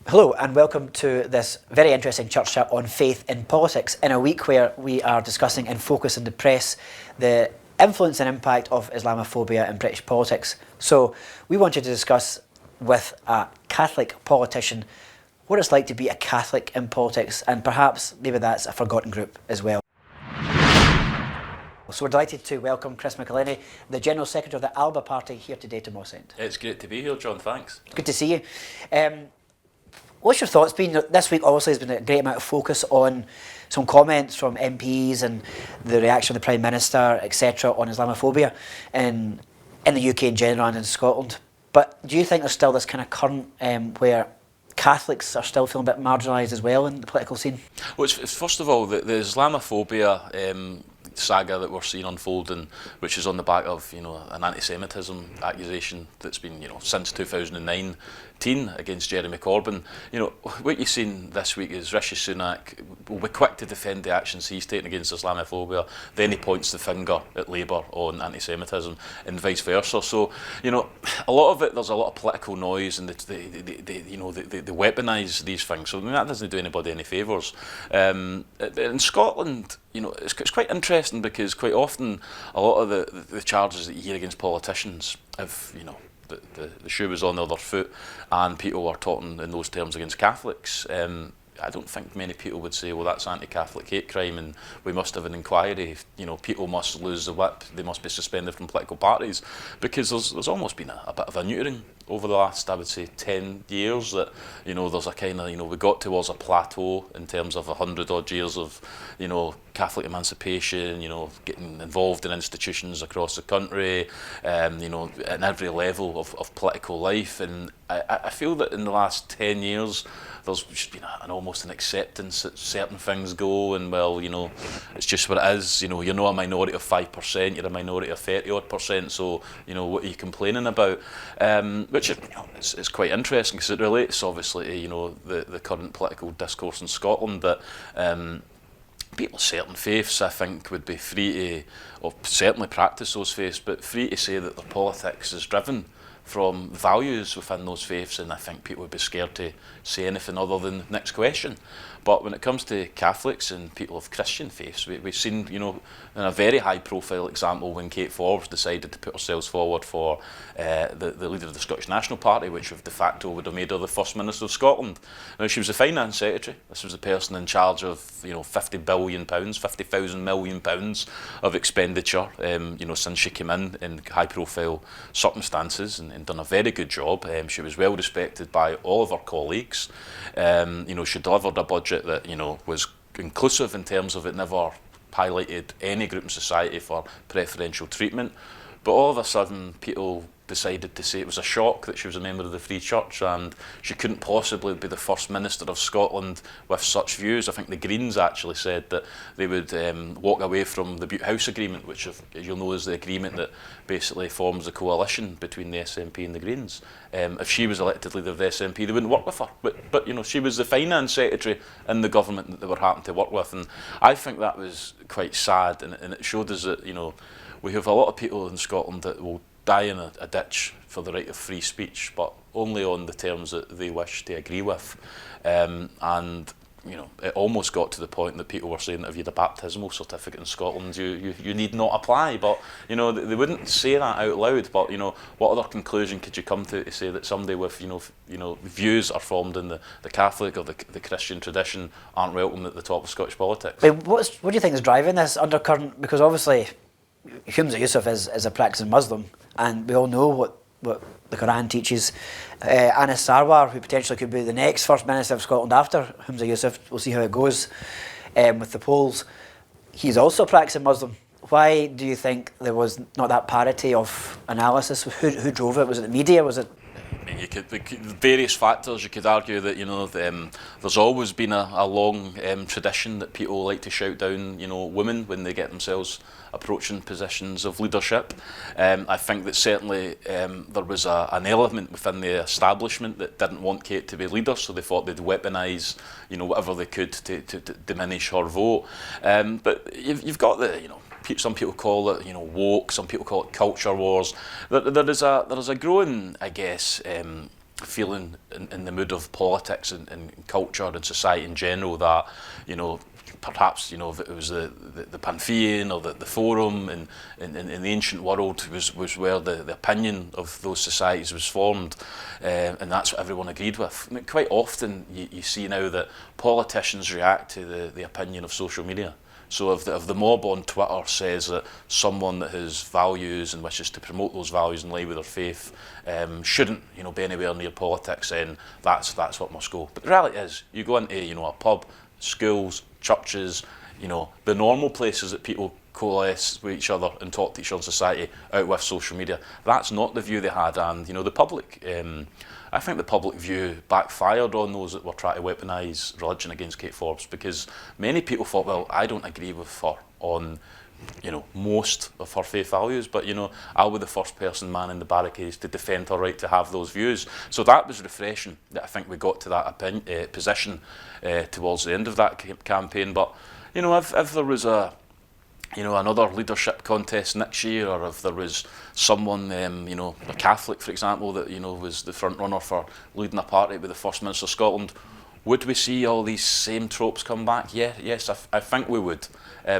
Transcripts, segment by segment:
Hello and welcome to this very interesting church chat on faith in politics in a week where we are discussing in Focus in the Press the influence and impact of Islamophobia in British politics. So we wanted to discuss with a Catholic politician what it's like to be a Catholic in politics, and perhaps maybe that's a forgotten group as well. So we're delighted to welcome Chris McEleny, the General Secretary of the Alba Party, here today to Moss End. It's great to be here, John, thanks. Good to see you. What's your thoughts been? This week obviously has been a great amount of focus on some comments from MPs and the reaction of the Prime Minister, etc., on Islamophobia in the UK in general and in Scotland. But do you think there's still this kind of current where Catholics are still feeling a bit marginalised as well in the political scene? Well, it's first of all, the Islamophobia saga that we're seeing unfolding, which is on the back of an anti-Semitism accusation that's been since 2019 against Jeremy Corbyn. What you've seen this week is Rishi Sunak will be quick to defend the actions he's taken against Islamophobia, then he points the finger at Labour on anti-Semitism and vice versa. So a lot of it, there's a lot of political noise, and they weaponise these things. So that doesn't do anybody any favours. In Scotland, it's quite interesting because quite often a lot of the charges that you hear against politicians have, the shoe was on the other foot and people were talking in those terms against Catholics. I don't think many people would say, well, that's anti-Catholic hate crime and we must have an inquiry. People must lose the whip, they must be suspended from political parties, because there's almost been a bit of a neutering over the last, I would say, 10 years that, there's a kind of, we got towards a plateau in terms of 100 odd years of, Catholic emancipation, getting involved in institutions across the country, at every level of political life. And I feel that in the last 10 years, there's just been almost an acceptance that certain things go, and well, it's just what it is. You're not a minority of 5%, you're a minority of 30 odd percent. So what are you complaining about? Which is quite interesting because it relates obviously to the current political discourse in Scotland that. People of certain faiths, I think, would be free to, or certainly practice those faiths, but free to say that their politics is driven from values within those faiths, and I think people would be scared to say anything other than next question. But when it comes to Catholics and people of Christian faiths, we've seen, in a very high-profile example when Kate Forbes decided to put herself forward for the leader of the Scottish National Party, which de facto would have made her the First Minister of Scotland. Now, she was the Finance Secretary. This was the person in charge of, £50 billion, £50,000 million of expenditure, since she came in high-profile circumstances and done a very good job. She was well respected by all of her colleagues. She delivered a budget that was inclusive in terms of it never highlighted any group in society for preferential treatment. But all of a sudden, people decided to say it was a shock that she was a member of the Free Church and she couldn't possibly be the First Minister of Scotland with such views. I think the Greens actually said that they would walk away from the Butte House Agreement, which, as you'll know, is the agreement that basically forms the coalition between the SNP and the Greens. If she was elected leader of the SNP, they wouldn't work with her. But she was the Finance Secretary in the government that they were happening to work with. And I think that was quite sad, and it showed us that, we have a lot of people in Scotland that will die in a ditch for the right of free speech, but only on the terms that they wish to agree with. And it almost got to the point that people were saying that if you had a baptismal certificate in Scotland, you need not apply. But they wouldn't say that out loud. But what other conclusion could you come to say that somebody with views are formed in the Catholic or the Christian tradition aren't welcome at the top of Scottish politics? What do you think is driving this undercurrent? Because obviously Humza Yousaf is a practicing Muslim, and we all know what the Quran teaches. Anas Sarwar, who potentially could be the next First Minister of Scotland after Humza Yousaf, we'll see how it goes with the polls. He's also a practicing Muslim. Why do you think there was not that parity of analysis? Who drove it? Was it the media? Was it? You could various factors. You could argue that there's always been a long tradition that people like to shout down women when they get themselves approaching positions of leadership. I think that certainly there was an element within the establishment that didn't want Kate to be leader, so they thought they'd weaponise whatever they could to diminish her vote. But you've got some people call it woke, some people call it culture wars. There is a growing, I guess, feeling in the mood of politics and culture and society in general that, you know, perhaps, you know, if it was the Pantheon or the Forum in the ancient world was where the opinion of those societies was formed, and that's what everyone agreed with. I mean, quite often you see now that politicians react to the opinion of social media. So if the mob on Twitter says that someone that has values and wishes to promote those values in line with their faith shouldn't, you know, be anywhere near politics, then that's what must go. But the reality is, you go into, you know, a pub, schools, churches, you know, the normal places that people coalesce with each other and talk to each other in society, out with social media. That's not the view they had, and, you know, the public, I think the public view backfired on those that were trying to weaponise religion against Kate Forbes, because many people thought, well, I don't agree with her on, you know, most of her faith values, but, you know, I'll be the first person manning the barricades to defend her right to have those views. So that was refreshing, that I think we got to that position towards the end of that campaign. But, you know, if there was you know, another leadership contest next year, or if there was someone, you know, a Catholic, for example, that, you know, was the front runner for leading a party with the First Minister of Scotland, would we see all these same tropes come back? Yeah, yes, I think we would.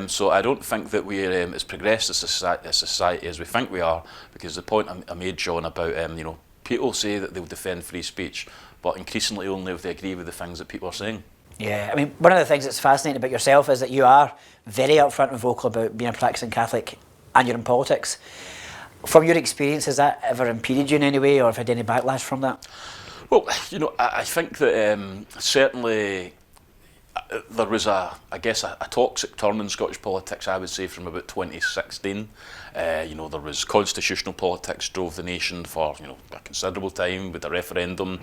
So I don't think that we're as progressed as a society as we think we are, because the point I made, John, about, you know, people say that they'll defend free speech, but increasingly only if they agree with the things that people are saying. Yeah, I mean, one of the things that's fascinating about yourself is that you are very upfront and vocal about being a practicing Catholic and you're in politics. From your experience, has that ever impeded you in any way, or have you had any backlash from that? Well, you know, I think that certainly there was a toxic turn in Scottish politics, I would say, from about 2016. You know, there was constitutional politics drove the nation for, you know, a considerable time with the referendum.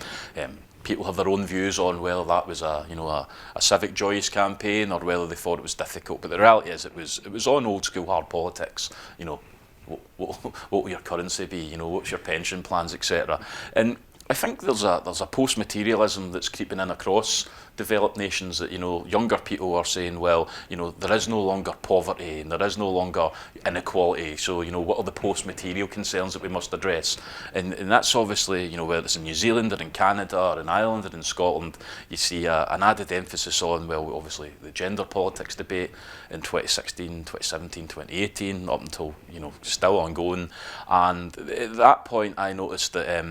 People have their own views on whether that was a civic joyous campaign or whether they thought it was difficult. But the reality is, it was on old school hard politics. You know, what will your currency be? You know, what's your pension plans, etc. And I think there's a post-materialism that's creeping in across developed nations, that, you know, younger people are saying, well, you know, there is no longer poverty and there is no longer inequality, so, you know, what are the post-material concerns that we must address? And that's obviously, you know, whether it's in New Zealand or in Canada or in Ireland or in Scotland, you see an added emphasis on, well, obviously the gender politics debate in 2016, 2017, 2018, up until, you know, still ongoing. And at that point I noticed that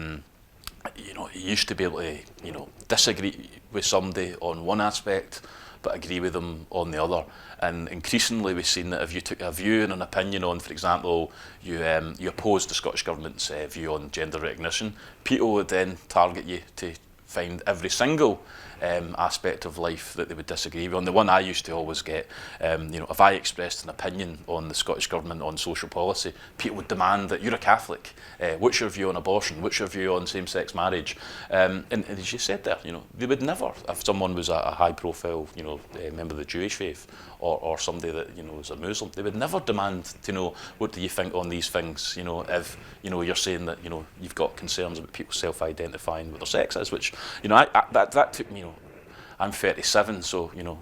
you know, you used to be able to, you know, disagree with somebody on one aspect but agree with them on the other. And increasingly we've seen that if you took a view and an opinion on, for example, you opposed the Scottish Government's view on gender recognition, people would then target you to find every single aspect of life that they would disagree with. On the one I used to always get, you know, if I expressed an opinion on the Scottish Government on social policy, people would demand that you're a Catholic. What's your view on abortion? What's your view on same-sex marriage? And as you said there, you know, they would never, if someone was a high-profile, you know, member of the Jewish faith, or somebody that, you know, was a Muslim, they would never demand to know, what do you think on these things? You know, if, you know, you're saying that, you know, you've got concerns about people self-identifying with their sex is, which, you know, that took me, you know, I'm 37, so, you know,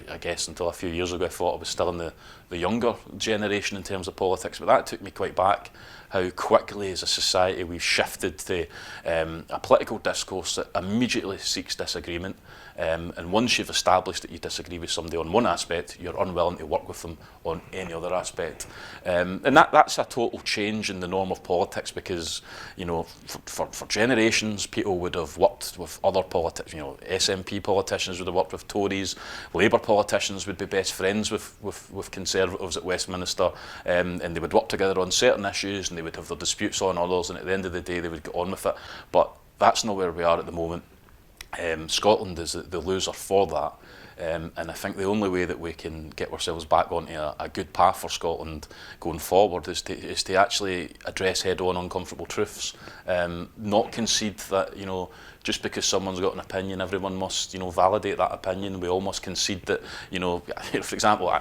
I guess until a few years ago I thought I was still in the younger generation in terms of politics, but that took me quite back, how quickly as a society we've shifted to a political discourse that immediately seeks disagreement, and once you've established that you disagree with somebody on one aspect, you're unwilling to work with them on any other aspect. And that's a total change in the norm of politics, because, you know, for generations people would have worked with other politics, you know, SNP politicians would have worked with Tories, Labour politicians would be best friends with Conservatives at Westminster, and they would work together on certain issues and they would have their disputes on others, and at the end of the day they would get on with it. But that's not where we are at the moment. Scotland is the loser for that, and I think the only way that we can get ourselves back onto a good path for Scotland going forward is to actually address head-on uncomfortable truths, not concede that, you know, just because someone's got an opinion, everyone must, you know, validate that opinion. We all must concede that, you know, for example,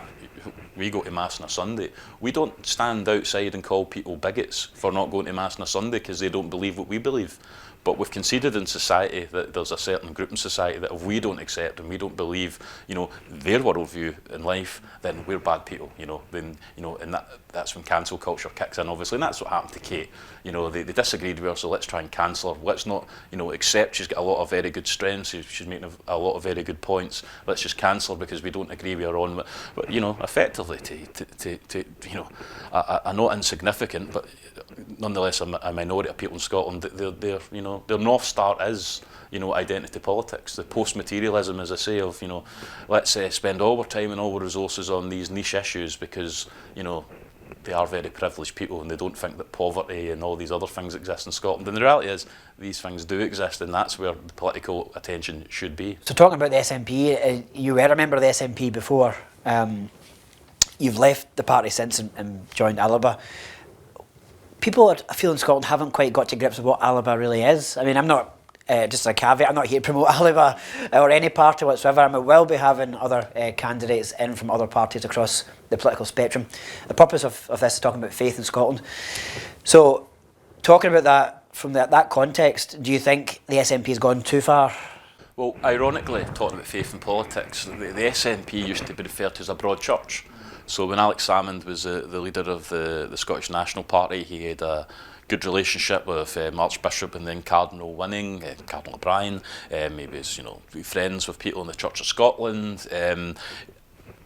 we go to Mass on a Sunday. We don't stand outside and call people bigots for not going to Mass on a Sunday because they don't believe what we believe. But we've conceded in society that there's a certain group in society that if we don't accept and we don't believe, their worldview in life, then we're bad people, then, and that's when cancel culture kicks in, obviously, and that's what happened to Kate. They disagreed with her, so let's try and cancel her. Let's not, accept she's got a lot of very good strengths, she's making a lot of very good points. Let's just cancel her because we don't agree with her on. But effectively, a not insignificant, but nonetheless a minority of people in Scotland, their North Star is, identity politics. The post-materialism, as I say, of, let's spend all our time and all our resources on these niche issues because, they are very privileged people and they don't think that poverty and all these other things exist in Scotland. And the reality is, these things do exist, and that's where the political attention should be. So talking about the SNP, you were a member of the SNP before. You've left the party since and joined Alba. People, I feel, in Scotland haven't quite got to grips with what Alba really is. I mean, I'm not, just a caveat, I'm not here to promote Alba or any party whatsoever. I will be having other candidates in from other parties across the political spectrum. The purpose of this is talking about faith in Scotland. So, talking about that from that context, do you think the SNP has gone too far? Well, ironically, talking about faith in politics, the SNP used to be referred to as a broad church. So when Alex Salmond was the leader of the Scottish National Party, he had a good relationship with Archbishop and then Cardinal Winning, Cardinal O'Brien. He was, friends with people in the Church of Scotland.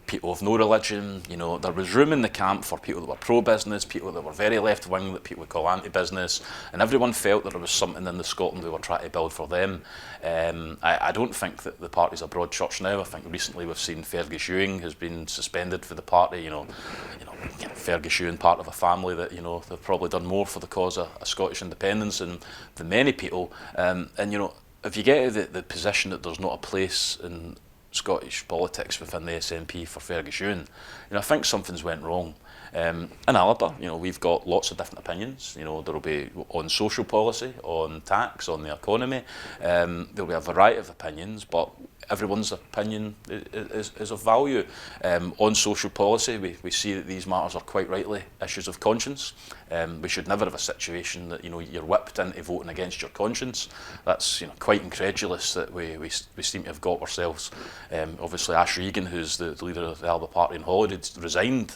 People of no religion, there was room in the camp for people that were pro-business, people that were very left-wing, that people would call anti-business, and everyone felt that there was something in the Scotland we were trying to build for them. I don't think that the party's a broad church now. I think recently we've seen Fergus Ewing has been suspended for the party. Fergus Ewing, part of a family that they've probably done more for the cause of Scottish independence than many people. If you get to the position that there's not a place in Scottish politics within the SNP for Fergus Ewing, I think something's went wrong. In Alba, we've got lots of different opinions. There'll be on social policy, on tax, on the economy. There'll be a variety of opinions, but everyone's opinion is of value. On social policy, we see that these matters are quite rightly issues of conscience. We should never have a situation that you're whipped into voting against your conscience. That's quite incredulous that we seem to have got ourselves. Obviously, Ash Regan, who's the leader of the Alba Party in Holyrood, resigned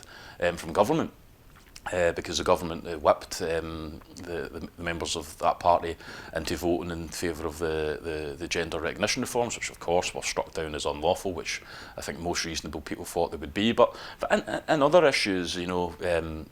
from government because the government whipped the members of that party into voting in favour of the gender recognition reforms, which of course were struck down as unlawful, which I think most reasonable people thought they would be. But in other issues, on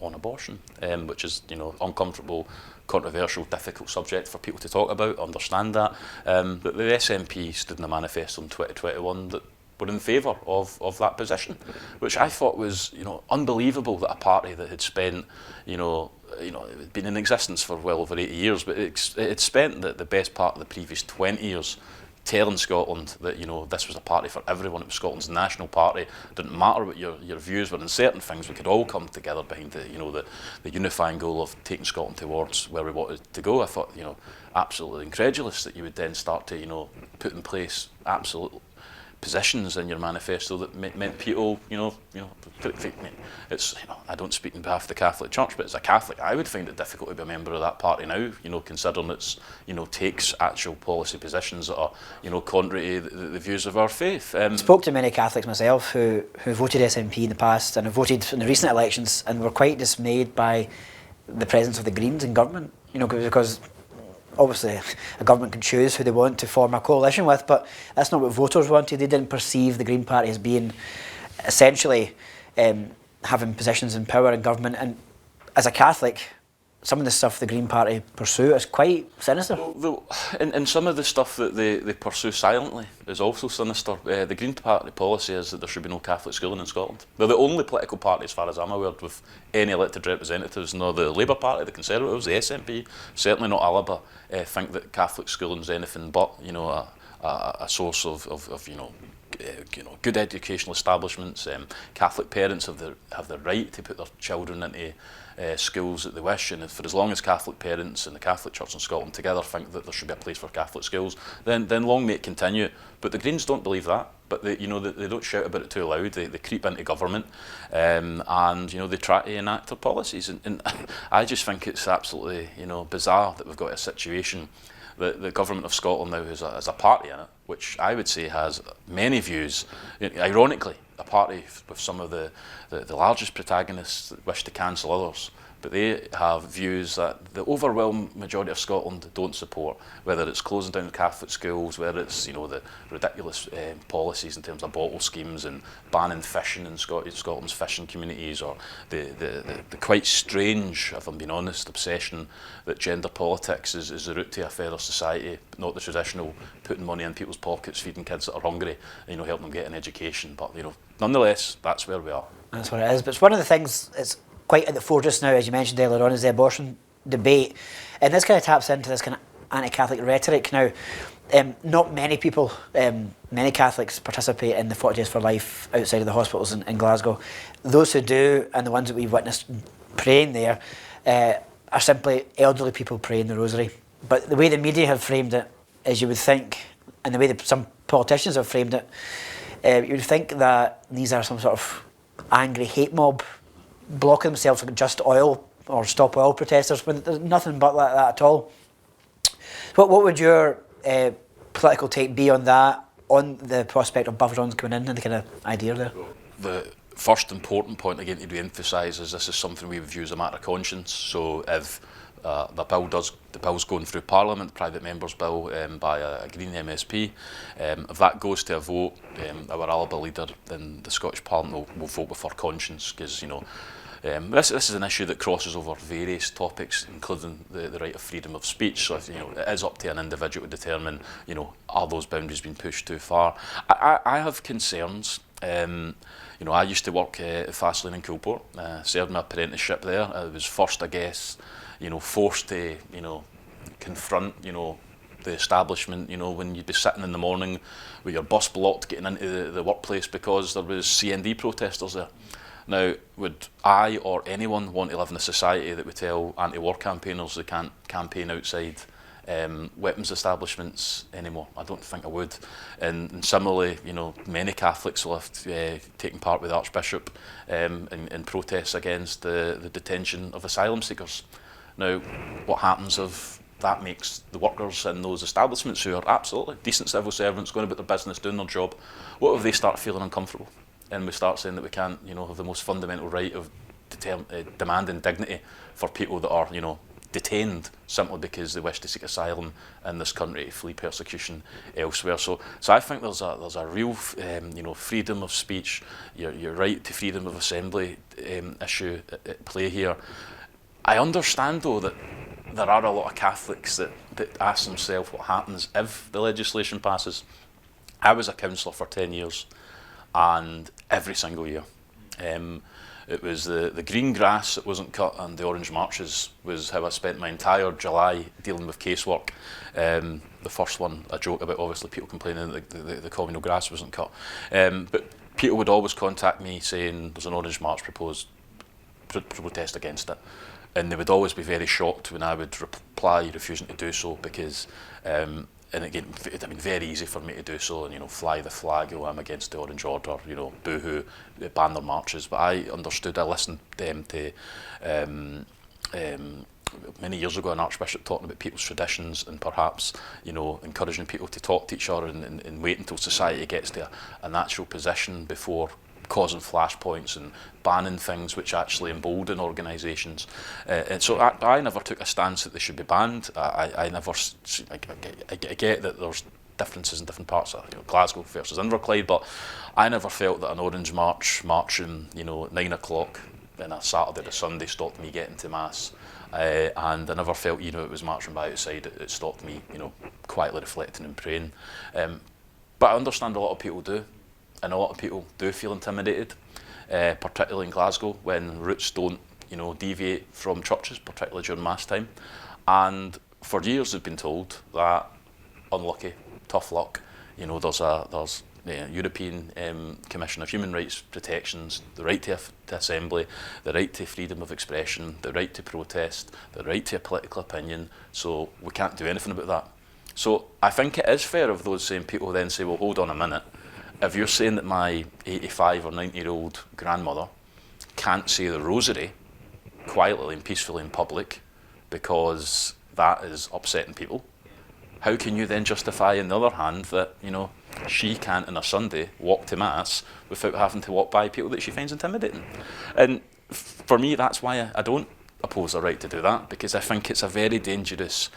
abortion, which is uncomfortable, controversial, difficult subject for people to talk about, understand that. But the SNP stood in a manifesto in 2021 that were in favour of that position, which I thought was unbelievable that a party that had spent been in existence for well over 80 years, but it had spent the best part of the previous 20 years telling Scotland that this was a party for everyone. It was Scotland's national party. It didn't matter what your views were in certain things. We could all come together behind the unifying goal of taking Scotland towards where we wanted to go. I thought absolutely incredulous that you would then start to put in place absolute positions in your manifesto that meant people, it's, I don't speak on behalf of the Catholic Church, but as a Catholic, I would find it difficult to be a member of that party now, considering it's, takes actual policy positions that are, contrary to the views of our faith. I spoke to many Catholics myself who voted SNP in the past and have voted in the recent elections and were quite dismayed by the presence of the Greens in government, because obviously a government can choose who they want to form a coalition with, but that's not what voters wanted. They didn't perceive the Green Party as being essentially having positions in power in government. And as a Catholic, some of the stuff the Green Party pursue is quite sinister. Well, and some of the stuff that they pursue silently is also sinister. The Green Party policy is that there should be no Catholic schooling in Scotland. They're the only political party, as far as I'm aware, with any elected representatives. Nor the Labour Party, the Conservatives, the SNP, certainly not Alba, think that Catholic schooling is anything but a source of good educational establishments. Catholic parents have the right to put their children into schools that they wish, and for as long as Catholic parents and the Catholic Church in Scotland together think that there should be a place for Catholic schools, then long may it continue. But the Greens don't believe that. but they don't shout about it too loud. They creep into government, and they try to enact their policies. And I just think it's absolutely bizarre that we've got a situation that the government of Scotland now has a party in it, which I would say has many views. Ironically, a party with some of the largest protagonists that wish to cancel others. But they have views that the overwhelming majority of Scotland don't support, whether it's closing down Catholic schools, whether it's the ridiculous policies in terms of bottle schemes and banning fishing in Scotland's fishing communities, or the quite strange, if I'm being honest, obsession that gender politics is the route to a fairer society, not the traditional putting money in people's pockets, feeding kids that are hungry, and helping them get an education. But nonetheless, that's where we are. That's what it is. But it's one of the things it's quite at the fore just now, as you mentioned earlier on, is the abortion debate. And this kind of taps into this kind of anti-Catholic rhetoric. Now, not many people, many Catholics participate in the 40 Days for Life outside of the hospitals in Glasgow. Those who do, and the ones that we've witnessed praying there, are simply elderly people praying the rosary. But the way the media have framed it, as you would think, and the way that some politicians have framed it, you would think that these are some sort of angry hate mob blocking themselves like Just Oil or Stop Oil protesters, when there's nothing but like that at all. What would your political take be on that, on the prospect of buffers coming in, and the kind of idea there? The first important point again to re-emphasise is this is something we view as a matter of conscience. So if the bill's going through Parliament, private member's bill by a Green MSP, if that goes to a vote, our Alba leader in the Scottish Parliament will vote with her conscience, because this is an issue that crosses over various topics, including the right of freedom of speech. So if, it is up to an individual to determine, are those boundaries being pushed too far? I have concerns. I used to work at Fastlane in Coolport, served my apprenticeship there. I was first, I guess, forced to, confront, the establishment, when you'd be sitting in the morning with your bus blocked getting into the workplace because there was CND protesters there. Now, would I or anyone want to live in a society that would tell anti-war campaigners they can't campaign outside weapons establishments anymore? I don't think I would. And similarly, many Catholics will have taken part with the Archbishop in protests against the detention of asylum seekers. Now, what happens if that makes the workers in those establishments, who are absolutely decent civil servants going about their business, doing their job, what if they start feeling uncomfortable? And we start saying that we can't, have the most fundamental right of demanding dignity for people that are, detained simply because they wish to seek asylum in this country, to flee persecution elsewhere. So I think there's a real, freedom of speech, your right to freedom of assembly issue at play here. I understand though that there are a lot of Catholics that ask themselves what happens if the legislation passes. I was a councillor for 10 years. And every single year, it was the green grass that wasn't cut and the orange marches was how I spent my entire July dealing with casework. The first one, I joke about, obviously people complaining that the communal grass wasn't cut, but people would always contact me saying there's an orange march proposed, protest against it, and they would always be very shocked when I would reply refusing to do so, because and again, very easy for me to do so and, fly the flag, I'm against the Orange Order, boo-hoo, ban their marches. But I understood, I listened to many years ago an Archbishop talking about people's traditions and perhaps, encouraging people to talk to each other and wait until society gets to a natural position before causing flashpoints and banning things which actually embolden organisations. And so I never took a stance that they should be banned. I get that there's differences in different parts of Glasgow versus Inverclyde, but I never felt that an orange march marching, at 9 o'clock on a Saturday to Sunday stopped me getting to Mass. And I never felt, it was marching by outside, it stopped me, quietly reflecting and praying. But I understand a lot of people do. And a lot of people do feel intimidated, particularly in Glasgow, when routes don't, deviate from churches, particularly during Mass time. And for years they've been told that, unlucky, tough luck, there's European Commission of Human Rights protections, the right to assembly, the right to freedom of expression, the right to protest, the right to a political opinion, so we can't do anything about that. So I think it is fair of those same people then say, well, hold on a minute, if you're saying that my 85 or 90-year-old grandmother can't say the rosary quietly and peacefully in public because that is upsetting people, how can you then justify, on the other hand, that, you know, she can't on a Sunday walk to Mass without having to walk by people that she finds intimidating? And for me, that's why I don't oppose the right to do that, because I think it's a very dangerous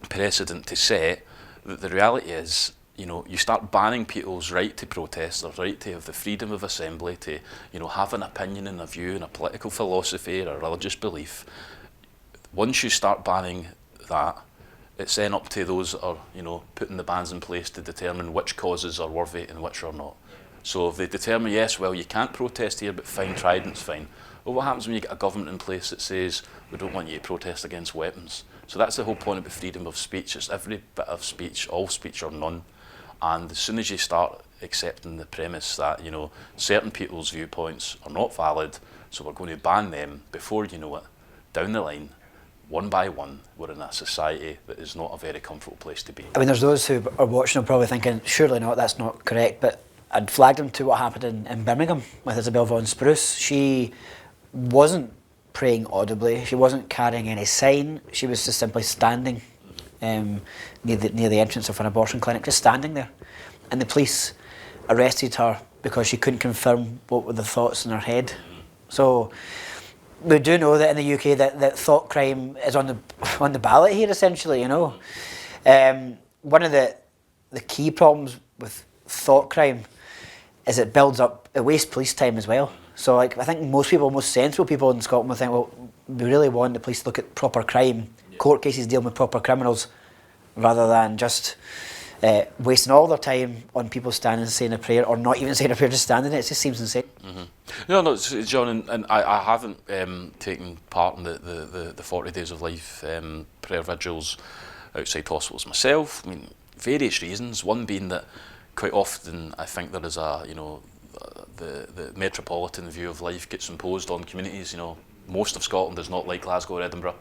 precedent to set, that the reality is, you know, you start banning people's right to protest, their right to have the freedom of assembly, to, you know, have an opinion and a view and a political philosophy or a religious belief. Once you start banning that, it's then up to those that are, you know, putting the bans in place to determine which causes are worthy and which are not. So if they determine, yes, well, you can't protest here, but fine, Trident's fine. Well, what happens when you get a government in place that says, we don't want you to protest against weapons? So that's the whole point of the freedom of speech. It's every bit of speech, all speech or none. And as soon as you start accepting the premise that, you know, certain people's viewpoints are not valid, so we're going to ban them, before you know it, down the line, one by one, we're in a society that is not a very comfortable place to be. I mean, there's those who are watching and probably thinking, surely not, that's not correct, but I'd flagged them to what happened in Birmingham with Isabel Vaughan Spruce. She wasn't praying audibly, she wasn't carrying any sign, she was just simply standing near the entrance of an abortion clinic, just standing there. And the police arrested her because she couldn't confirm what were the thoughts in her head. So we do know that in the UK that thought crime is on the ballot here, essentially, you know. One of the key problems with thought crime is it builds up, it wastes police time as well. So like, I think most sensible people in Scotland will think, well, we really want the police to look at proper crime, court cases dealing with proper criminals, rather than just wasting all their time on people standing and saying a prayer, or not even saying a prayer, just standing there. It just seems insane. Mm-hmm. No, John, and I haven't taken part in the 40 Days of Life prayer vigils outside hospitals myself. I mean, various reasons. One being that quite often I think there is a, you know, the metropolitan view of life gets imposed on communities. You know, most of Scotland is not like Glasgow or Edinburgh.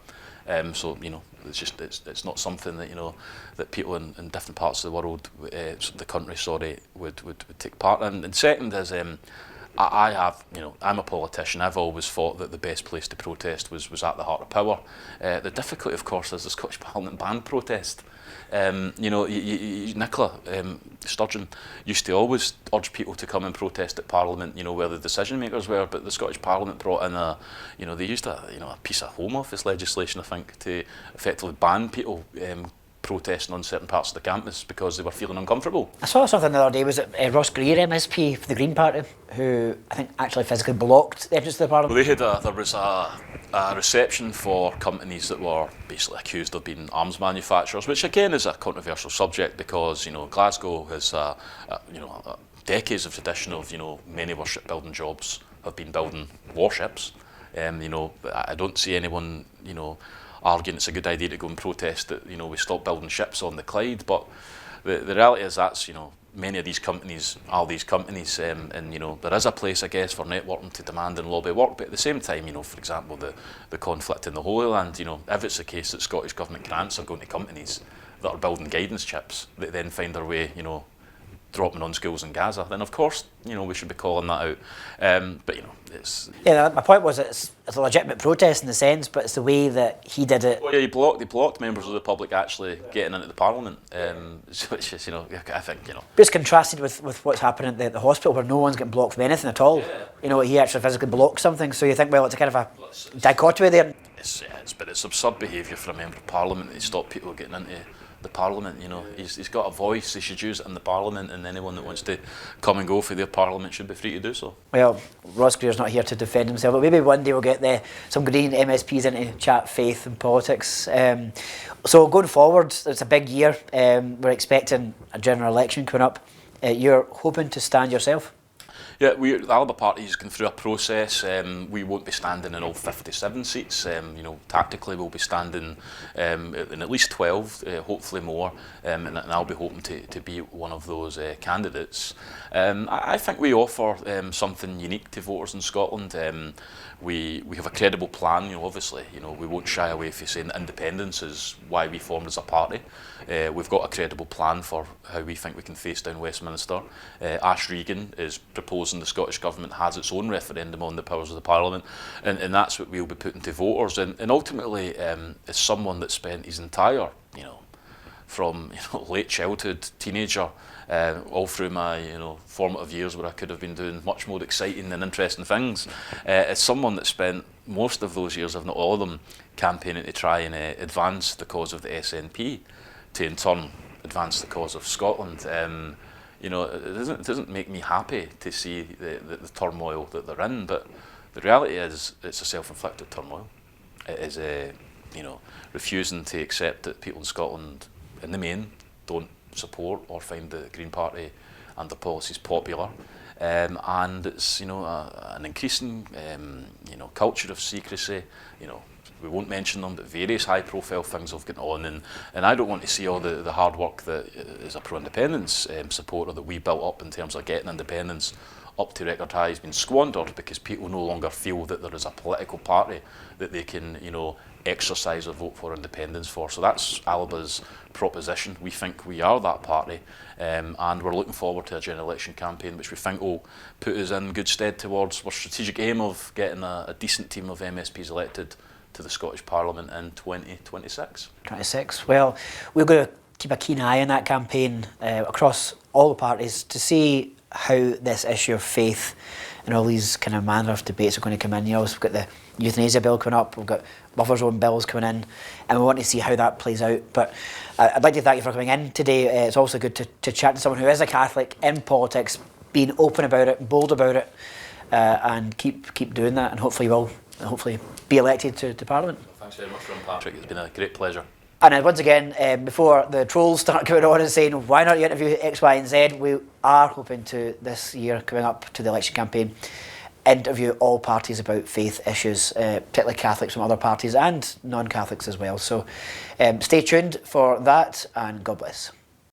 So, you know, it's not something that, you know, that people in different parts of the world, the country, would take part in. And second is, I have, you know, I'm a politician. I've always thought that the best place to protest was at the heart of power. The difficulty, of course, is the Scottish Parliament banned protest. You know, Nicola Sturgeon used to always urge people to come and protest at Parliament, you know, where the decision makers were, but the Scottish Parliament brought in they used a piece of Home Office legislation, I think, to effectively ban people protesting on certain parts of the campus because they were feeling uncomfortable. I saw something the other day, was it Ross Greer, MSP for the Green Party, who I think actually physically blocked the entrance to the Parliament? Well, there was a reception for companies that were basically accused of being arms manufacturers, which again is a controversial subject because, you know, Glasgow has decades of tradition of, you know, many of our shipbuilding jobs have been building warships. You know, I don't see anyone, you know, arguing it's a good idea to go and protest that, you know, we stop building ships on the Clyde, but the reality is that's, you know, many of these companies are these companies, and you know, there is a place, I guess, for networking to demand and lobby work, but at the same time, you know, for example, the conflict in the Holy Land, you know, if it's the case that Scottish Government grants are going to companies that are building guidance ships that then find their way, you know, dropping on schools in Gaza, then of course, you know, we should be calling that out. But you know, it's... Yeah, my point was it's a legitimate protest in the sense, but it's the way that he did it. Well, yeah, he blocked members of the public actually getting into the Parliament, which is, you know, I think, you know... But it's contrasted with what's happening at the hospital, where no one's getting blocked from anything at all. Yeah. You know, he actually physically blocked something, so you think, well, it's a kind of a dichotomy there. But it's absurd behaviour for a member of Parliament to stop people getting into the Parliament. You know, he's got a voice, he should use it in the Parliament, and anyone that wants to come and go for their Parliament should be free to do so. Well, Ross Greer's not here to defend himself, but maybe one day we'll get some Green MSPs in to chat faith and politics. So going forward, it's a big year. We're expecting a general election coming up. You're hoping to stand yourself? Yeah, the Alba Party is going through a process. We won't be standing in all 57 seats. Tactically we'll be standing in at least 12, hopefully more, and I'll be hoping to be one of those candidates. I think we offer something unique to voters in Scotland. We have a credible plan. Obviously, we won't shy away from saying that independence is why we formed as a party. We've got a credible plan for how we think we can face down Westminster. Ash Regan is proposing the Scottish Government has its own referendum on the powers of the Parliament, and that's what we'll be putting to voters. And ultimately, as someone that spent his entire, from late childhood, teenager, all through my formative years where I could have been doing much more exciting and interesting things, as someone that spent most of those years, if not all of them, campaigning to try and advance the cause of the SNP, to in turn advance the cause of Scotland. It doesn't make me happy to see the turmoil that they're in, but the reality is it's a self-inflicted turmoil. It is refusing to accept that people in Scotland, in the main, don't support or find the Green Party and the policies popular, and it's an increasing culture of secrecy. We won't mention them, but various high-profile things have gone on, and I don't want to see all the hard work that is a pro-independence supporter that we built up in terms of getting independence up to record highs being squandered because people no longer feel that there is a political party that they can exercise or vote for independence for. So that's Alba's proposition. We think we are that party, and we're looking forward to a general election campaign which we think will put us in good stead towards our strategic aim of getting a decent team of MSPs elected to the Scottish Parliament in 2026. 26. Well, we're going to keep a keen eye on that campaign across all the parties to see how this issue of faith and all these kind of manner of debates are going to come in. We've got the euthanasia bill coming up, we've got Mother's Own bills coming in, and we want to see how that plays out. But I'd like to thank you for coming in today. It's also good to chat to someone who is a Catholic in politics, being open about it, bold about it, and keep doing that, and hopefully be elected to Parliament. Thanks very much, Patrick. It's been a great pleasure. And once again, before the trolls start coming on and saying, why not you interview X, Y and Z, we are hoping to, this year coming up to the election campaign, interview all parties about faith issues, particularly Catholics from other parties and non-Catholics as well. So stay tuned for that, and God bless.